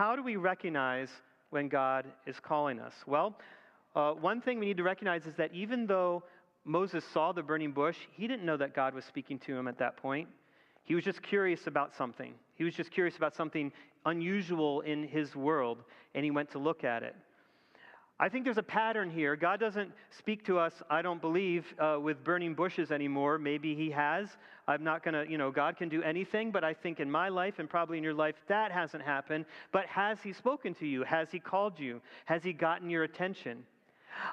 How do we recognize when God is calling us? Well, one thing we need to recognize is that even though Moses saw the burning bush, he didn't know that God was speaking to him at that point. He was just curious about something. He was just curious about something unusual in his world, and he went to look at it. I think there's a pattern here. God doesn't speak to us, I don't believe, with burning bushes anymore. Maybe he has. I'm not going to, God can do anything, but I think in my life and probably in your life, that hasn't happened. But has he spoken to you? Has he called you? Has he gotten your attention?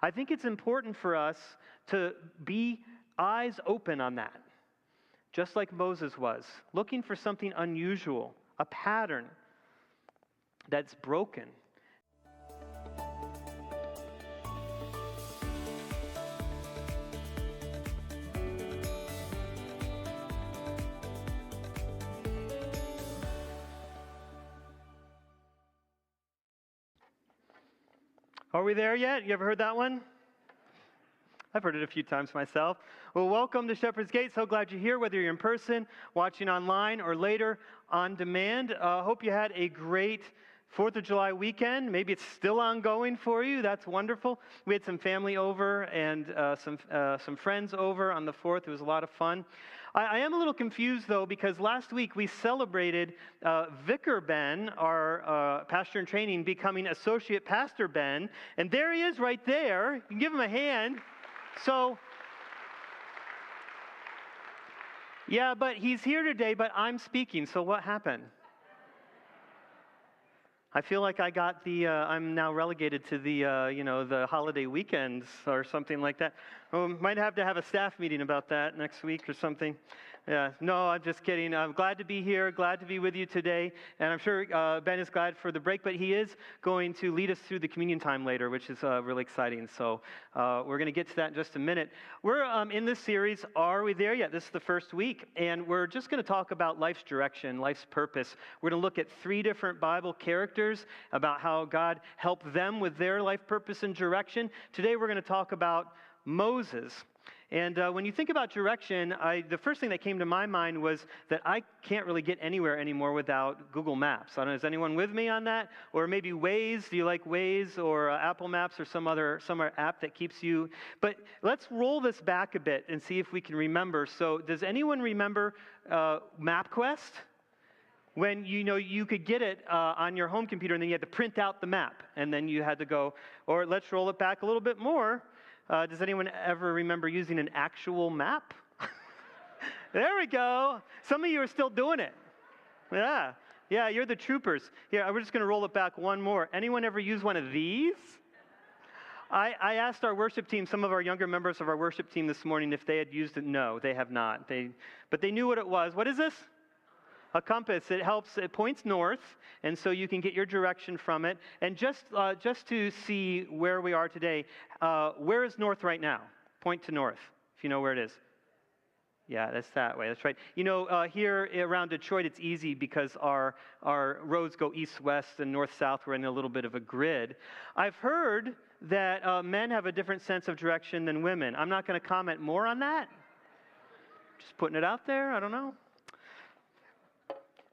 I think it's important for us to be eyes open on that, just like Moses was, looking for something unusual, a pattern that's broken. Are we there yet? You ever heard that one? I've heard it a few times myself. Well, welcome to Shepherd's Gate. So glad you're here, whether you're in person, watching online, or later on demand. Hope you had a great 4th of July weekend. Maybe it's still ongoing for you. That's wonderful. We had some family over and some friends over on the 4th. It was a lot of fun. I am a little confused, though, because last week we celebrated Vicar Ben, our pastor in training, becoming Associate Pastor Ben. And there he is right there. You can give him a hand. So, yeah, but he's here today, but I'm speaking. So what happened? I feel like I got I'm now relegated to the holiday weekends or something like that. Might have to have a staff meeting about that next week or something. Yeah, no, I'm just kidding. I'm glad to be here, glad to be with you today. And I'm sure Ben is glad for the break, but he is going to lead us through the communion time later, which is really exciting. So we're going to get to that in just a minute. We're in this series, Are We There Yet? This is the first week, and we're just going to talk about life's direction, life's purpose. We're going to look at 3 different Bible characters, about how God helped them with their life purpose and direction. Today we're going to talk about Moses. And when you think about direction, the first thing that came to my mind was that I can't really get anywhere anymore without Google Maps. I don't know, is anyone with me on that? Or maybe Waze? Do you like Waze or Apple Maps or some other app that keeps you? But let's roll this back a bit and see if we can remember. So does anyone remember MapQuest? When you could get it on your home computer and then you had to print out the map and then you had to go, or let's roll it back a little bit more. Does anyone ever remember using an actual map? There we go. Some of you are still doing it. Yeah, you're the troopers. Here, we're just going to roll it back one more. Anyone ever use one of these? I asked our worship team, some of our younger members of our worship team this morning, if they had used it. No, they have not. But they knew what it was. What is this? A compass. It points north, and so you can get your direction from it. And just to see where we are today, where is north right now? Point to north, if you know where it is. Yeah, that's that way. That's right. Here around Detroit, it's easy because our roads go east-west and north-south. We're in a little bit of a grid. I've heard that men have a different sense of direction than women. I'm not going to comment more on that. Just putting it out there. I don't know.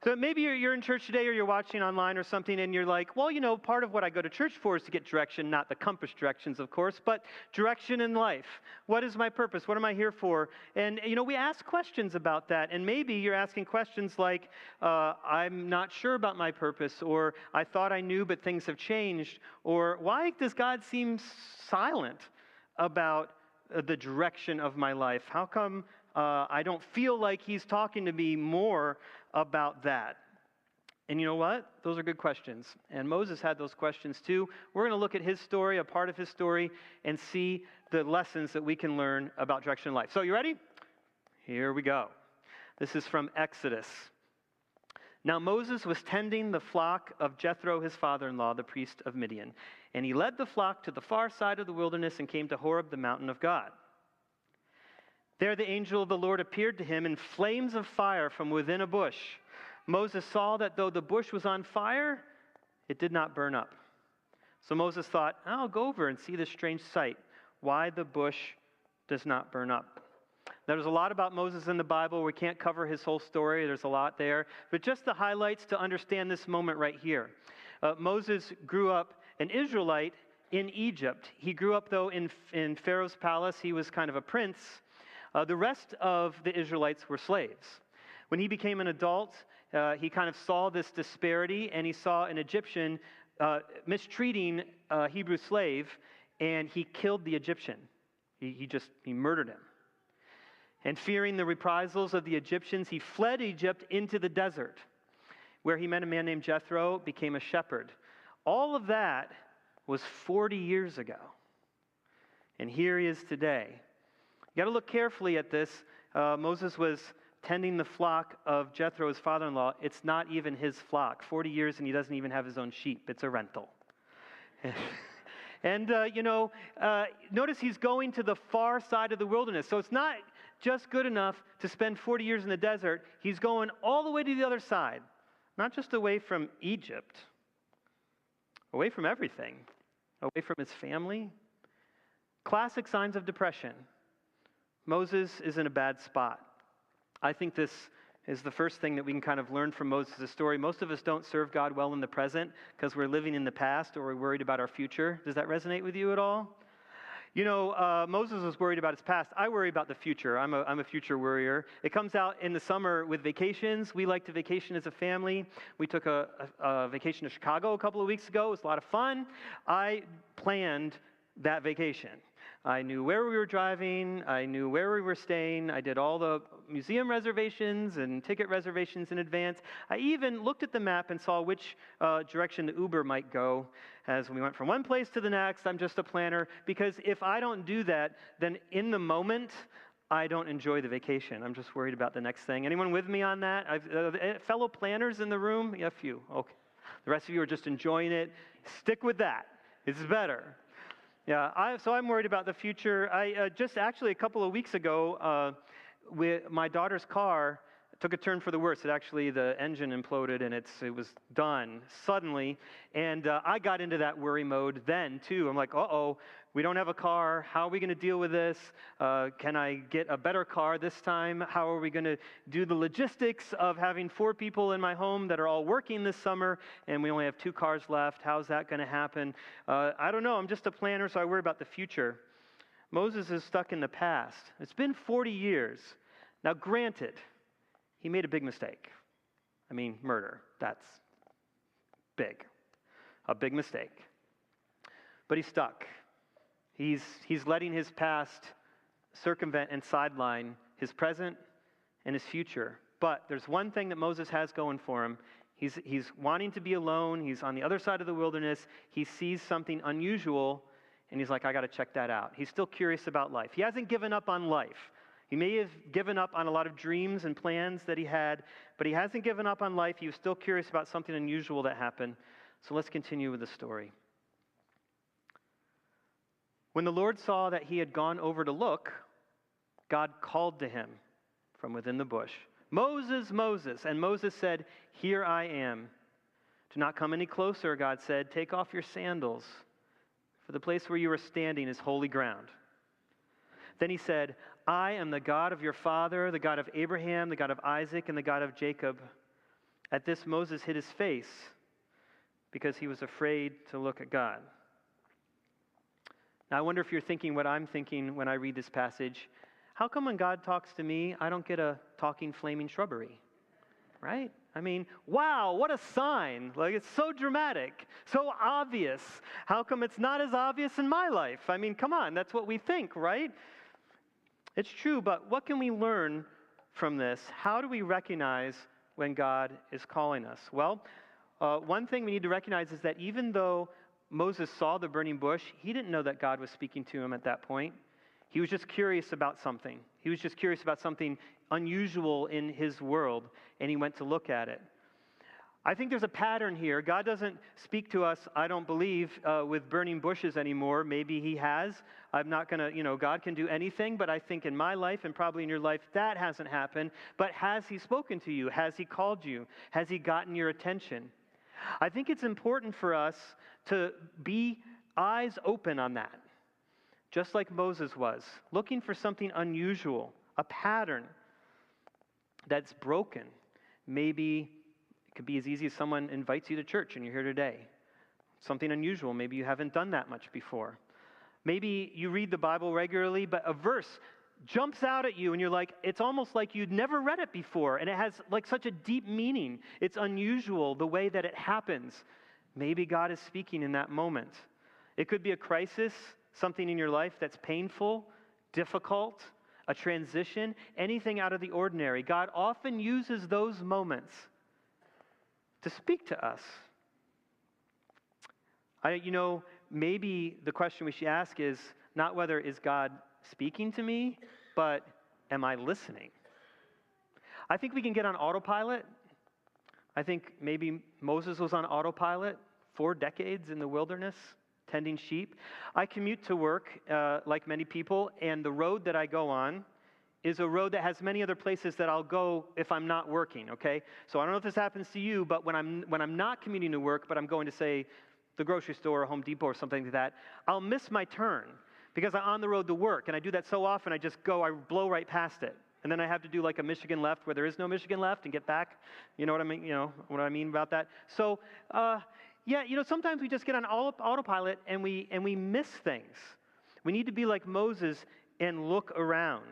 So maybe you're in church today or you're watching online or something and you're like, well, part of what I go to church for is to get direction, not the compass directions, of course, but direction in life. What is my purpose? What am I here for? And, we ask questions about that. And maybe you're asking questions like, I'm not sure about my purpose, or I thought I knew, but things have changed, or why does God seem silent about the direction of my life? How come I don't feel like he's talking to me more about that? And you know what? Those are good questions. And Moses had those questions too. We're going to look at his story, a part of his story, and see the lessons that we can learn about direction in life. So you ready? Here we go. This is from Exodus. Now Moses was tending the flock of Jethro, his father-in-law, the priest of Midian. And he led the flock to the far side of the wilderness and came to Horeb, the mountain of God. There the angel of the Lord appeared to him in flames of fire from within a bush. Moses saw that though the bush was on fire, it did not burn up. So Moses thought, I'll go over and see this strange sight, why the bush does not burn up. There's a lot about Moses in the Bible. We can't cover his whole story. There's a lot there. But just the highlights to understand this moment right here. Moses grew up an Israelite in Egypt. He grew up, though, in Pharaoh's palace. He was kind of a prince. The rest of the Israelites were slaves. When he became an adult, he kind of saw this disparity, and he saw an Egyptian mistreating a Hebrew slave, and he killed the Egyptian. He murdered him. And fearing the reprisals of the Egyptians, he fled Egypt into the desert, where he met a man named Jethro, became a shepherd. All of that was 40 years ago. And here he is today. You got to look carefully at this. Moses was tending the flock of Jethro's father-in-law. It's not even his flock. 40 years and he doesn't even have his own sheep. It's a rental. And, notice he's going to the far side of the wilderness. So it's not just good enough to spend 40 years in the desert. He's going all the way to the other side. Not just away from Egypt, away from everything, away from his family. Classic signs of depression. Moses is in a bad spot. I think this is the first thing that we can kind of learn from Moses' story. Most of us don't serve God well in the present because we're living in the past or we're worried about our future. Does that resonate with you at all? Moses was worried about his past. I worry about the future. I'm a future worrier. It comes out in the summer with vacations. We like to vacation as a family. We took a vacation to Chicago a couple of weeks ago. It was a lot of fun. I planned that vacation. I knew where we were driving. I knew where we were staying. I did all the museum reservations and ticket reservations in advance. I even looked at the map and saw which direction the Uber might go as we went from one place to the next. I'm just a planner, because if I don't do that, then in the moment, I don't enjoy the vacation. I'm just worried about the next thing. Anyone with me on that? Fellow planners in the room? Yeah, a few. Okay. The rest of you are just enjoying it. Stick with that. It's better. Yeah, so I'm worried about the future. I just actually a couple of weeks ago, my daughter's car took a turn for the worse. The engine imploded and it was done suddenly. And I got into that worry mode then too. I'm like, uh-oh, we don't have a car. How are we going to deal with this? Can I get a better car this time? How are we going to do the logistics of having 4 people in my home that are all working this summer and we only have 2 cars left? How's that going to happen? I don't know. I'm just a planner, so I worry about the future. Moses is stuck in the past. It's been 40 years. Now, granted, he made a big mistake. Murder. That's big. A big mistake. But he's stuck. He's letting his past circumvent and sideline his present and his future. But there's one thing that Moses has going for him. He's wanting to be alone. He's on the other side of the wilderness. He sees something unusual, and he's like, I got to check that out. He's still curious about life. He hasn't given up on life. He may have given up on a lot of dreams and plans that he had, but he hasn't given up on life. He was still curious about something unusual that happened. So let's continue with the story. When the Lord saw that he had gone over to look, God called to him from within the bush, Moses, Moses. And Moses said, Here I am. Do not come any closer, God said. Take off your sandals, for the place where you are standing is holy ground. Then he said, I am the God of your father, the God of Abraham, the God of Isaac, and the God of Jacob. At this, Moses hid his face because he was afraid to look at God. Now, I wonder if you're thinking what I'm thinking when I read this passage. How come when God talks to me, I don't get a talking flaming shrubbery? Right? Wow, what a sign. It's so dramatic, so obvious. How come it's not as obvious in my life? Come on, that's what we think, right? It's true, but what can we learn from this? How do we recognize when God is calling us? Well, one thing we need to recognize is that even though Moses saw the burning bush, he didn't know that God was speaking to him at that point. He was just curious about something. He was just curious about something unusual in his world, and he went to look at it. I think there's a pattern here. God doesn't speak to us, I don't believe, with burning bushes anymore. Maybe he has. I'm not going to, God can do anything, but I think in my life and probably in your life, that hasn't happened. But has he spoken to you? Has he called you? Has he gotten your attention? I think it's important for us to be eyes open on that, just like Moses was, looking for something unusual, a pattern that's broken. Maybe it could be as easy as someone invites you to church and you're here today. something unusual. Maybe you haven't done that much before. Maybe you read the Bible regularly, but a verse jumps out at you and you're like, it's almost like you'd never read it before, and it has like such a deep meaning. It's unusual the way that it happens. Maybe God is speaking in that moment. It could be a crisis, something in your life that's painful, difficult, a transition, anything out of the ordinary. God often uses those moments to speak to us. Maybe the question we should ask is not whether is God speaking to me, but am I listening? I think we can get on autopilot. I think maybe Moses was on autopilot 4 decades in the wilderness, tending sheep. I commute to work like many people, and the road that I go on is a road that has many other places that I'll go if I'm not working, okay? So I don't know if this happens to you, but when I'm not commuting to work, but I'm going to, say, the grocery store or Home Depot or something like that, I'll miss my turn because I'm on the road to work, and I do that so often I blow right past it. And then I have to do like a Michigan left where there is no Michigan left and get back. You know what I mean? You know what I mean about that? So, sometimes we just get on autopilot and we miss things. We need to be like Moses and look around.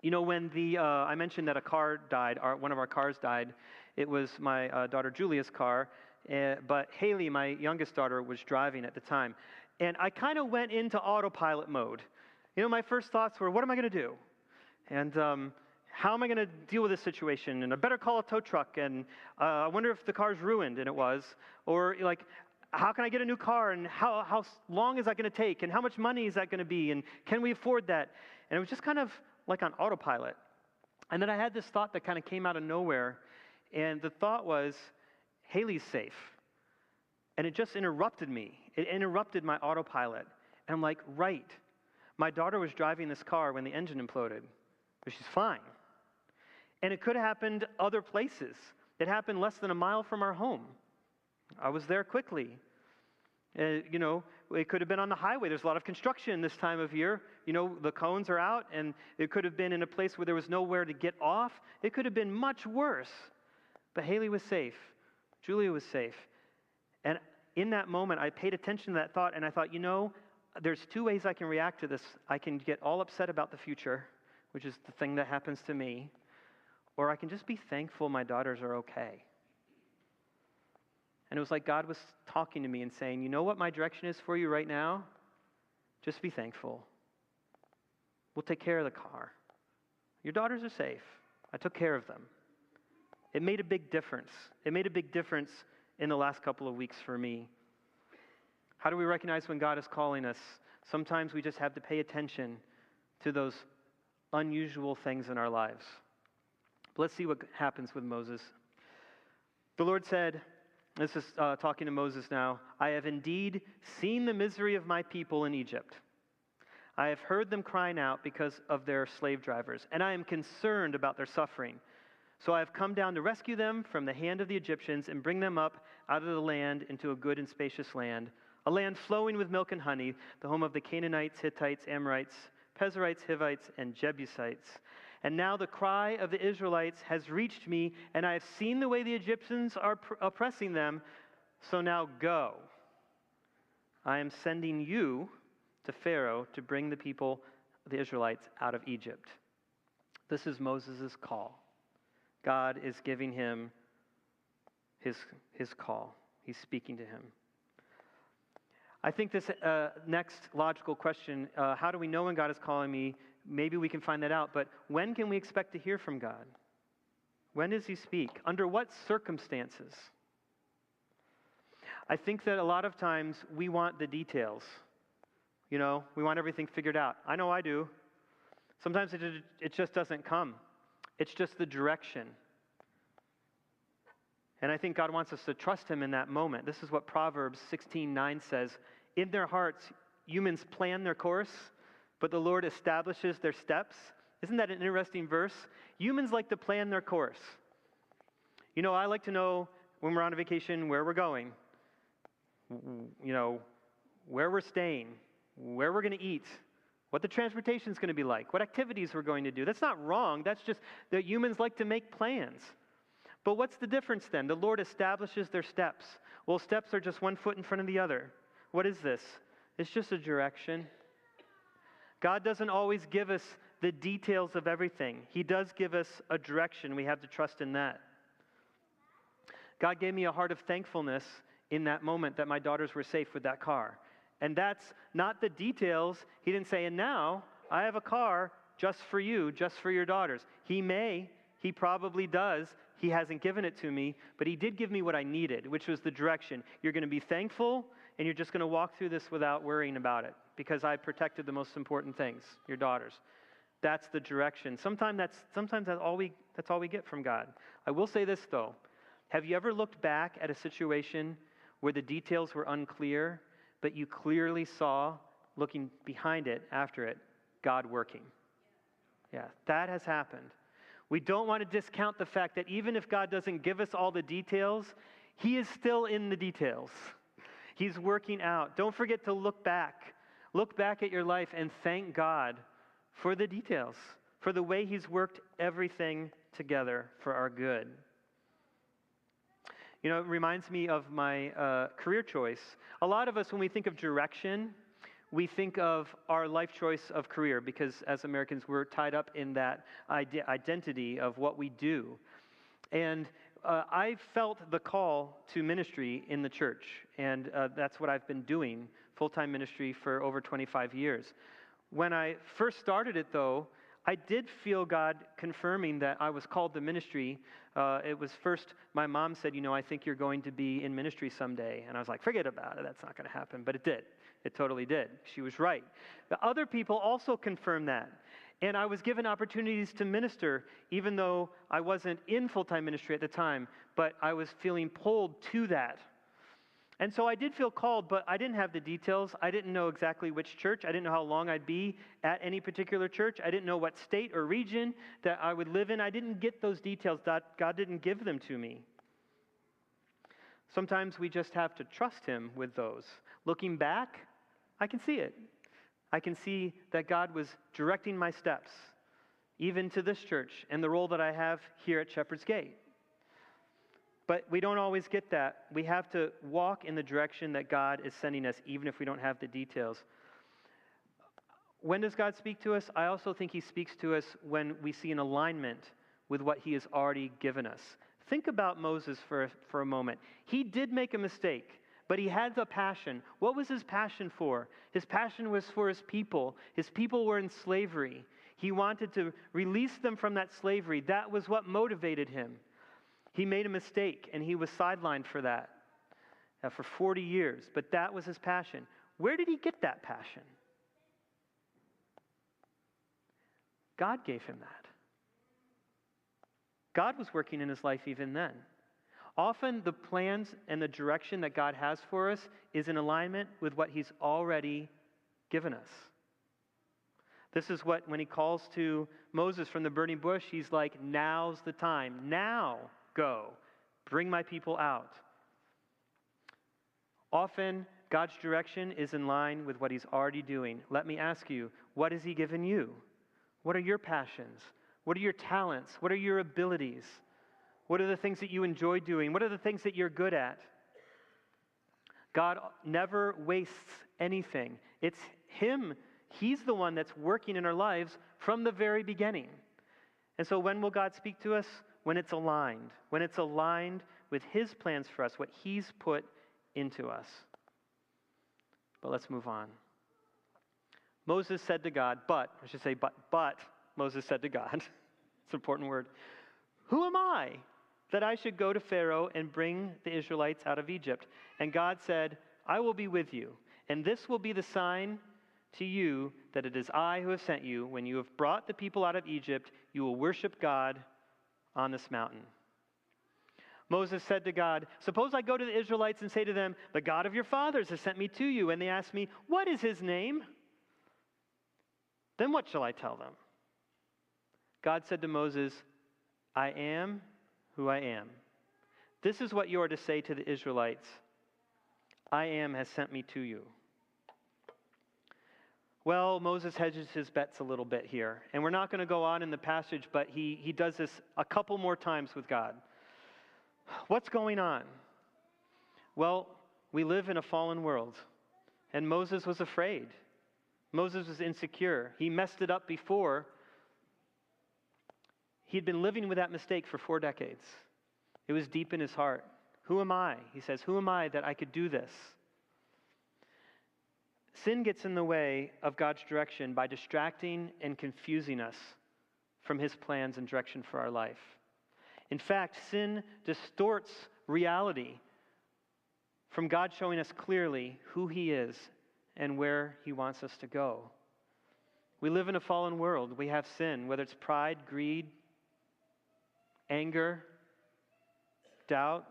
When I mentioned that a car died, one of our cars died. It was my daughter Julia's car, but Haley, my youngest daughter, was driving at the time. And I kind of went into autopilot mode. My first thoughts were, what am I going to do? And how am I going to deal with this situation? And I better call a tow truck, and I wonder if the car's ruined, and it was. Or like, how can I get a new car, and how long is that going to take, and how much money is that going to be, and can we afford that? And it was just kind of like on autopilot. And then I had this thought that kind of came out of nowhere, and the thought was, Haley's safe. And it just interrupted me. It interrupted my autopilot. And I'm like, right. My daughter was driving this car when the engine imploded, but she's fine. And it could have happened other places. It happened less than a mile from our home. I was there quickly. It could have been on the highway. There's a lot of construction this time of year. The cones are out, and it could have been in a place where there was nowhere to get off. It could have been much worse. But Haley was safe. Julia was safe. And in that moment, I paid attention to that thought, and I thought, there's 2 ways I can react to this. I can get all upset about the future, which is the thing that happens to me, or I can just be thankful my daughters are okay. And it was like God was talking to me and saying, you know what my direction is for you right now? Just be thankful. We'll take care of the car. Your daughters are safe. I took care of them. It made a big difference. It made a big difference in the last couple of weeks for me. How do we recognize when God is calling us? Sometimes we just have to pay attention to those unusual things in our lives. But let's see what happens with Moses. The Lord said, this is talking to Moses now, I have indeed seen the misery of my people in Egypt. I have heard them crying out because of their slave drivers, and I am concerned about their suffering. So I have come down to rescue them from the hand of the Egyptians and bring them up out of the land into a good and spacious land, a land flowing with milk and honey, the home of the Canaanites, Hittites, Amorites, Perizzites, Hivites, and Jebusites. And now the cry of the Israelites has reached me, and I have seen the way the Egyptians are oppressing them. So now go. I am sending you to Pharaoh to bring the people, the Israelites, out of Egypt. This is Moses' call. God is giving him his call. He's speaking to him. I think this next logical question, how do we know when God is calling me? Maybe we can find that out, but when can we expect to hear from God? When does he speak? Under what circumstances? I think that a lot of times we want the details. We want everything figured out. I know I do. Sometimes it just doesn't come. It's just the direction. And I think God wants us to trust him in that moment. This is what Proverbs 16:9 says. In their hearts, humans plan their course, but the Lord establishes their steps. Isn't that an interesting verse? Humans like to plan their course. I like to know when we're on a vacation where we're going, where we're staying, where we're going to eat, what the transportation is going to be like, what activities we're going to do. That's not wrong. That's just that humans like to make plans. But what's the difference then? The Lord establishes their steps. Well, steps are just one foot in front of the other. What is this? It's just a direction. God doesn't always give us the details of everything. He does give us a direction. We have to trust in that. God gave me a heart of thankfulness in that moment that my daughters were safe with that car. And that's not the details. He didn't say, and now I have a car just for you, just for your daughters. He probably does. He hasn't given it to me, but he did give me what I needed, which was the direction. You're going to be thankful, and you're just going to walk through this without worrying about it, because I protected the most important things, your daughters. That's the direction. Sometimes that's all we get from God. I will say this, though. Have you ever looked back at a situation where the details were unclear, but you clearly saw, looking behind it, after it, God working? Yeah, that has happened. We don't want to discount the fact that even if God doesn't give us all the details, he is still in the details. He's working out. Don't forget to look back. Look back at your life and thank God for the details, for the way he's worked everything together for our good. You know, it reminds me of my career choice. A lot of us, when we think of direction, we think of our life choice of career, because as Americans, we're tied up in that identity of what we do. And I felt the call to ministry in the church, and that's what I've been doing, full-time ministry for over 25 years. When I first started it, though, I did feel God confirming that I was called to ministry. It was first, my mom said, I think you're going to be in ministry someday. And I was like, forget about it, that's not going to happen. But it did. It totally did. She was right. The other people also confirmed that. And I was given opportunities to minister, even though I wasn't in full-time ministry at the time, but I was feeling pulled to that. And so I did feel called, but I didn't have the details. I didn't know exactly which church. I didn't know how long I'd be at any particular church. I didn't know what state or region that I would live in. I didn't get those details. God didn't give them to me. Sometimes we just have to trust him with those. Looking back, I can see it. I can see that God was directing my steps, even to this church and the role that I have here at Shepherd's Gate. But we don't always get that. We have to walk in the direction that God is sending us, even if we don't have the details. When does God speak to us? I also think he speaks to us when we see an alignment with what he has already given us. Think about Moses for a moment. He did make a mistake, but he had a passion. What was his passion for? His passion was for his people. His people were in slavery. He wanted to release them from that slavery. That was what motivated him. He made a mistake, and he was sidelined for that for 40 years. But that was his passion. Where did he get that passion? God gave him that. God was working in his life even then. Often the plans and the direction that God has for us is in alignment with what he's already given us. This is what, when he calls to Moses from the burning bush, he's like, now's the time. Now go. Bring my people out. Often, God's direction is in line with what he's already doing. Let me ask you, what has he given you? What are your passions? What are your talents? What are your abilities? What are the things that you enjoy doing? What are the things that you're good at? God never wastes anything. It's him. He's the one that's working in our lives from the very beginning. And so when will God speak to us? When it's aligned. When it's aligned with his plans for us, what he's put into us. But let's move on. Moses said to God, but Moses said to God, it's an important word, who am I that I should go to Pharaoh and bring the Israelites out of Egypt? And God said, I will be with you, and this will be the sign to you that it is I who have sent you. When you have brought the people out of Egypt, you will worship God on this mountain. Moses said to God, suppose I go to the Israelites and say to them, the God of your fathers has sent me to you, and they ask me, what is his name? Then what shall I tell them? God said to Moses, I am who I am. This is what you are to say to the Israelites. I am has sent me to you. Well, Moses hedges his bets a little bit here. And we're not going to go on in the passage, but he does this a couple more times with God. What's going on? Well, we live in a fallen world, and Moses was afraid. Moses was insecure. He messed it up before. He'd been living with that mistake for 4 decades. It was deep in his heart. Who am I? He says, who am I that I could do this? Sin gets in the way of God's direction by distracting and confusing us from his plans and direction for our life. In fact, sin distorts reality from God showing us clearly who he is and where he wants us to go. We live in a fallen world. We have sin, whether it's pride, greed, anger, doubt.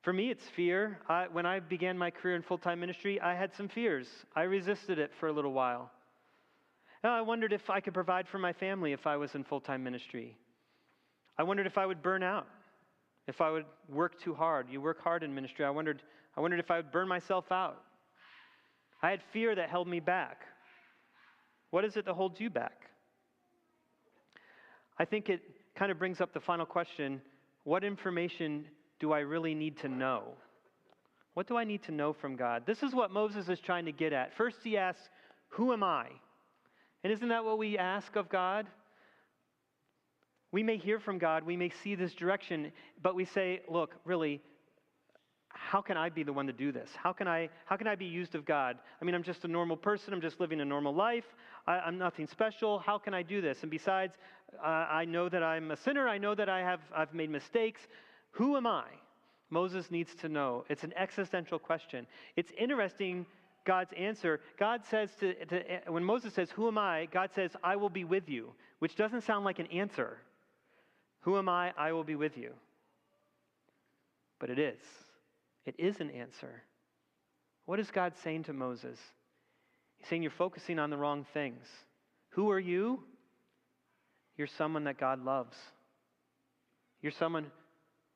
For me, it's fear. When I began my career in full-time ministry, I had some fears. I resisted it for a little while. And I wondered if I could provide for my family if I was in full-time ministry. I wondered if I would burn out, if I would work too hard. You work hard in ministry. I wondered if I would burn myself out. I had fear that held me back. What is it that holds you back? I think it kind of brings up the final question, what information do I really need to know? What do I need to know from God? This is what Moses is trying to get at. First he asks, who am I? And isn't that what we ask of God? We may hear from God, we may see this direction, but we say, look, really, how can I be the one to do this? How can I be used of God? I mean, I'm just a normal person. I'm just living a normal life. I'm nothing special. How can I do this? And besides, I know that I'm a sinner. I know that I've made mistakes. Who am I? Moses needs to know. It's an existential question. It's interesting, God's answer. God says when Moses says, who am I? God says, I will be with you, which doesn't sound like an answer. Who am I? I will be with you. But it is. It is an answer. What is God saying to Moses? He's saying you're focusing on the wrong things. Who are you? You're someone that God loves. You're someone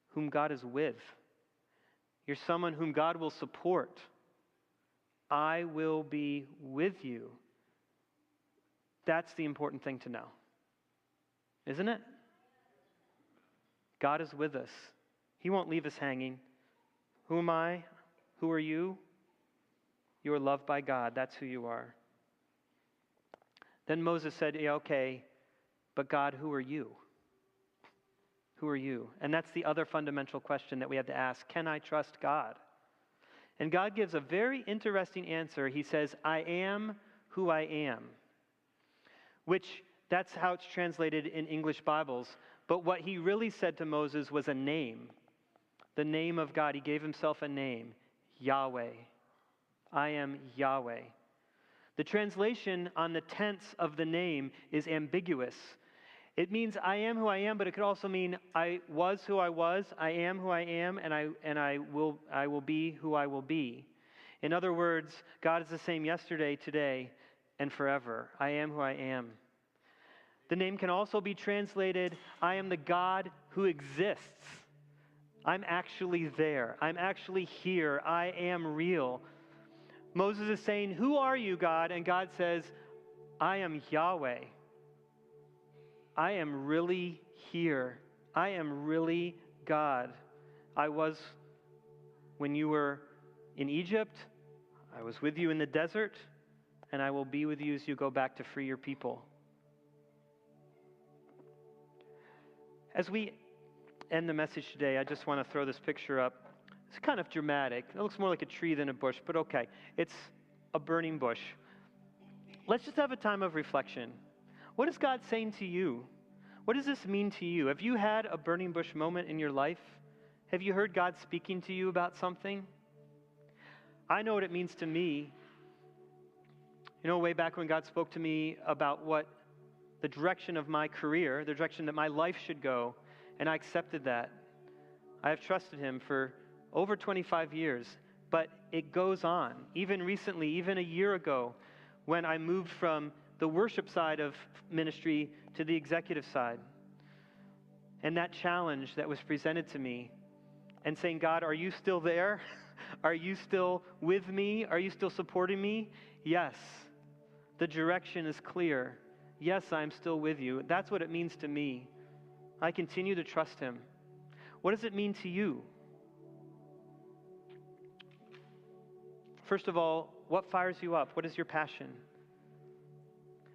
whom God is with. You're someone whom God will support. I will be with you. That's the important thing to know. Isn't it? God is with us. He won't leave us hanging. Who am I? Who are you? You are loved by God. That's who you are. Then Moses said, yeah, okay, but God, who are you? Who are you? And that's the other fundamental question that we have to ask. Can I trust God? And God gives a very interesting answer. He says, I am who I am. Which, that's how it's translated in English Bibles. But what he really said to Moses was a name. The name of God. He gave himself a name. Yahweh. I am Yahweh. The translation on the tense of the name is ambiguous. It means I am who I am, but it could also mean I was who I was, I am who I am, and I will be who I will be. In other words, God is the same yesterday, today, and forever. I am who I am. The name can also be translated, I am the God who exists. I'm actually there. I'm actually here. I am real. Moses is saying, who are you, God? And God says, I am Yahweh. I am really here. I am really God. I was when you were in Egypt. I was with you in the desert. And I will be with you as you go back to free your people. As we end the message today, I just want to throw this picture up. It's kind of dramatic. It looks more like a tree than a bush, but okay. It's a burning bush. Let's just have a time of reflection. What is God saying to you? What does this mean to you? Have you had a burning bush moment in your life? Have you heard God speaking to you about something? I know what it means to me. You know, way back when God spoke to me about what the direction of my career, the direction that my life should go, and I accepted that. I have trusted Him for over 25 years, but it goes on. Even recently, even a year ago, when I moved from the worship side of ministry to the executive side. And that challenge that was presented to me, and saying, God, are you still there? Are you still with me? Are you still supporting me? Yes. The direction is clear. Yes, I'm still with you. That's what it means to me. I continue to trust Him. What does it mean to you? First of all, what fires you up? What is your passion?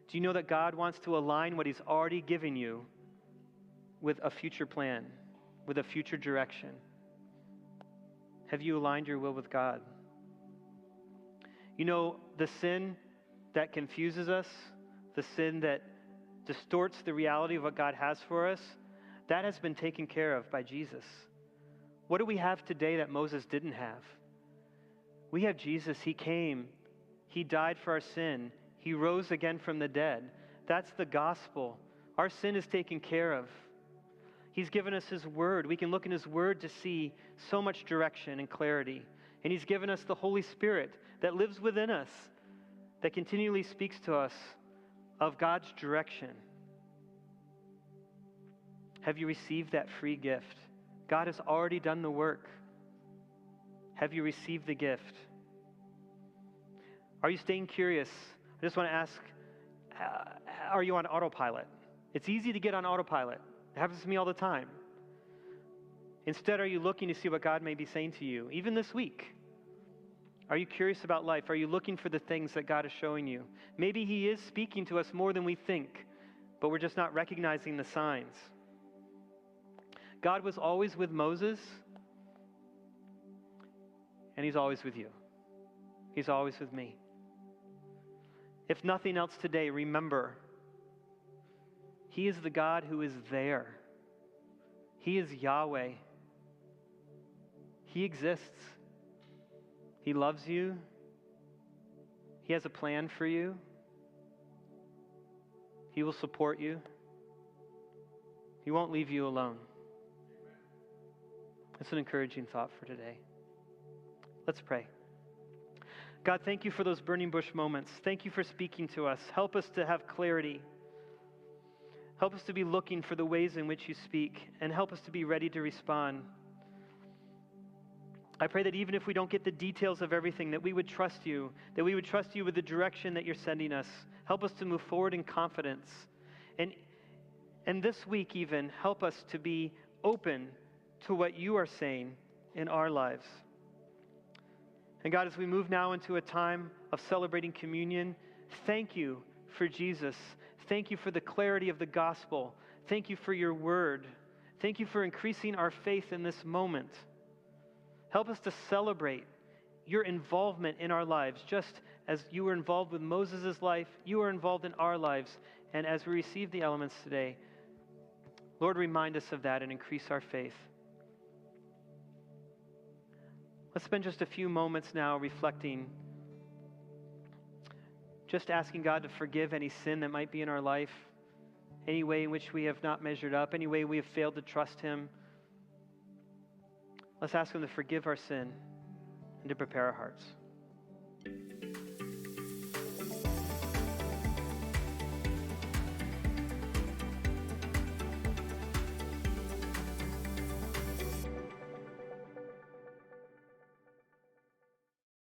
Do you know that God wants to align what He's already given you with a future plan, with a future direction? Have you aligned your will with God? You know, the sin that confuses us, the sin that distorts the reality of what God has for us, that has been taken care of by Jesus. What do we have today that Moses didn't have? We have Jesus. He came. He died for our sin. He rose again from the dead. That's the gospel. Our sin is taken care of. He's given us His Word. We can look in His Word to see so much direction and clarity. And He's given us the Holy Spirit that lives within us, that continually speaks to us of God's direction. Have you received that free gift? God has already done the work. Have you received the gift? Are you staying curious? I just want to ask, are you on autopilot? It's easy to get on autopilot. It happens to me all the time. Instead, are you looking to see what God may be saying to you, even this week? Are you curious about life? Are you looking for the things that God is showing you? Maybe He is speaking to us more than we think, but we're just not recognizing the signs. God was always with Moses, and He's always with you. He's always with me. If nothing else today, remember, He is the God who is there. He is Yahweh. He exists. He loves you. He has a plan for you. He will support you. He won't leave you alone. That's an encouraging thought for today. Let's pray. God, thank you for those burning bush moments. Thank you for speaking to us. Help us to have clarity. Help us to be looking for the ways in which you speak, and help us to be ready to respond. I pray that even if we don't get the details of everything, that we would trust you, that we would trust you with the direction that you're sending us. Help us to move forward in confidence. And this week even, help us to be open to what you are saying in our lives. And God, as we move now into a time of celebrating communion, thank you for Jesus. Thank you for the clarity of the gospel. Thank you for your word. Thank you for increasing our faith in this moment. Help us to celebrate your involvement in our lives, just as you were involved with Moses' life, you are involved in our lives. And as we receive the elements today, Lord, remind us of that and increase our faith. Let's spend just a few moments now reflecting, just asking God to forgive any sin that might be in our life, any way in which we have not measured up, any way we have failed to trust Him. Let's ask Him to forgive our sin and to prepare our hearts.